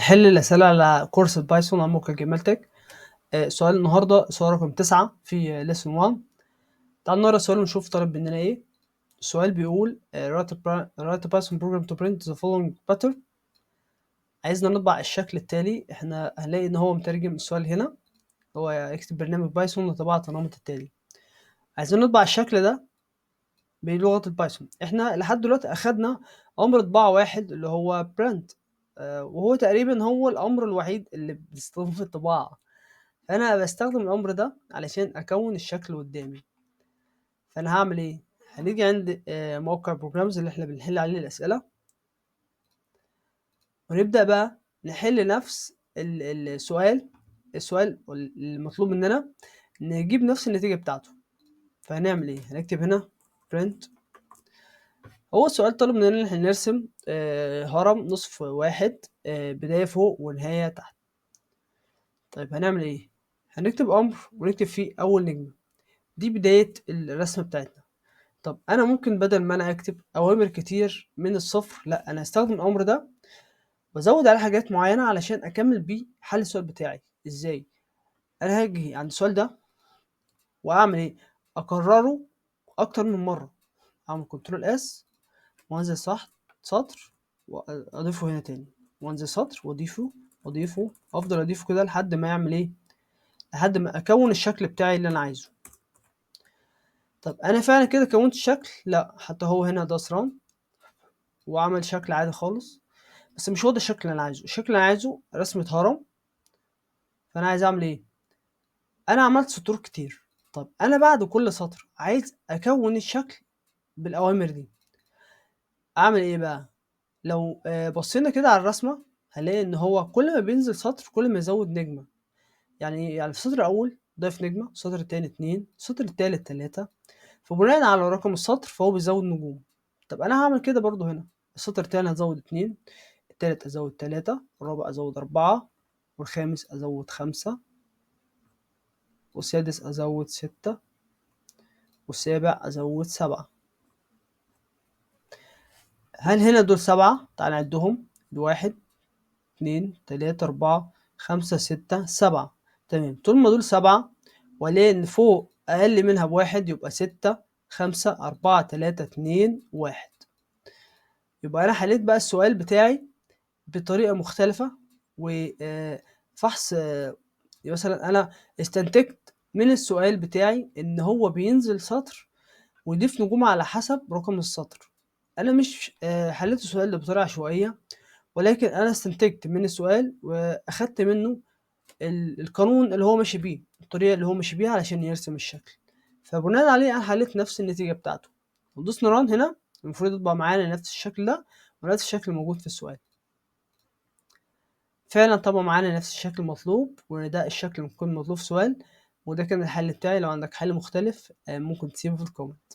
نحل الأسئلة على كورس البايثون على موقع جمالتك. سؤال النهاردة سؤال رقم 9 في lesson 1. تعالوا نقرا السؤال ونشوف طالب مننا ايه. السؤال بيقول write a Python program to print the following pattern. عايزنا نطبع الشكل التالي. احنا هنلاقي ان هو مترجم السؤال هنا، هو يكتب برنامج بايثون لطباعة النمط التالي. عايزين نطبع الشكل ده بلغة البايثون. احنا لحد دلوقتي اخدنا امر طباعة واحد اللي هو print، وهو تقريبا هو الامر الوحيد اللي بنستخدمه في الطباعة. فانا بستخدم الامر ده علشان اكون الشكل قدامي. فانا هعمل ايه؟ هنيجي عند موقع بروجرامز اللي احنا بنحل عليه الاسئله، ونبدا بقى نحل نفس السؤال المطلوب مننا نجيب نفس النتيجه بتاعته. فهنعمل ايه؟ هنكتب هنا print. هو السؤال طلب مننا ان احنا نرسم هرم نصف واحد، بدايه فوق ونهايه تحت. طيب هنعمل ايه؟ هنكتب امر ونكتب فيه اول نجمه، دي بدايه الرسمه بتاعتنا. طب انا ممكن بدل ما انا اكتب اوامر كتير من الصفر، لا انا هستخدم الامر ده وازود عليه حاجات معينه علشان اكمل بيه حل السؤال بتاعي. ازاي؟ انا هاجي عند السؤال ده واعمل ايه؟ اكرره اكتر من مره. اعمل كنترول اس وانزل سطر واضيفه هنا تاني، وانزل سطر واضيفه افضل اضيفه كده لحد ما يعمل ايه؟ لحد ما اكون الشكل بتاعي اللي انا عايزه. طب انا فعلا كده كونت الشكل؟ لا، حتى هو هنا ده ران وعمل شكل عادي خالص، بس مش هو ده الشكل اللي انا عايزه. الشكل اللي انا عايزه رسمة هرم. فانا عايز اعمل ايه؟ انا عملت سطور كتير. طب انا بعد كل سطر عايز اكون الشكل بالاوامر دي. اعمل ايه بقى؟ لو بصينا كده على الرسمة هنلاقي ان هو كل ما بينزل سطر كل ما يزود نجمة. يعني في السطر الاول ضيف نجمة، السطر التاني 2، السطر التالت 3. فبناء على رقم السطر فهو بيزود نجوم. طب انا هعمل كده برضو هنا. السطر التاني هزود 2، التالت ازود 3، الرابع ازود 4، والخامس ازود 5، والسادس ازود 6، والسابع ازود 7. هل هنا دول 7؟ تعال نعدهم. 1 2 3 4 5 6 7. تمام، طول ما دول 7 ولان فوق اقل منها بواحد يبقى 6 5 4 3 2 1. يبقى انا حليت بقى السؤال بتاعي بطريقة مختلفة وفحص. مثلا انا استنتجت من السؤال بتاعي ان هو بينزل سطر ويضيف نجوم على حسب رقم السطر. انا مش حليت السؤال ده بطريقة عشوائية، ولكن انا استنتجت من السؤال واخدت منه القانون اللي هو ماشي بيه، الطريقة اللي هو ماشي بيها علشان يرسم الشكل. فبناء عليه انا حليت نفس النتيجة بتاعته. ودوسنا ران هنا المفروض يطبع معانا نفس الشكل ده ونفس الشكل الموجود في السؤال. فعلا طبعا معانا نفس الشكل المطلوب، وده الشكل اللي بيكون مطلوب في سؤال. وده كان الحل بتاعي. لو عندك حل مختلف ممكن تسيبه في الكومنت.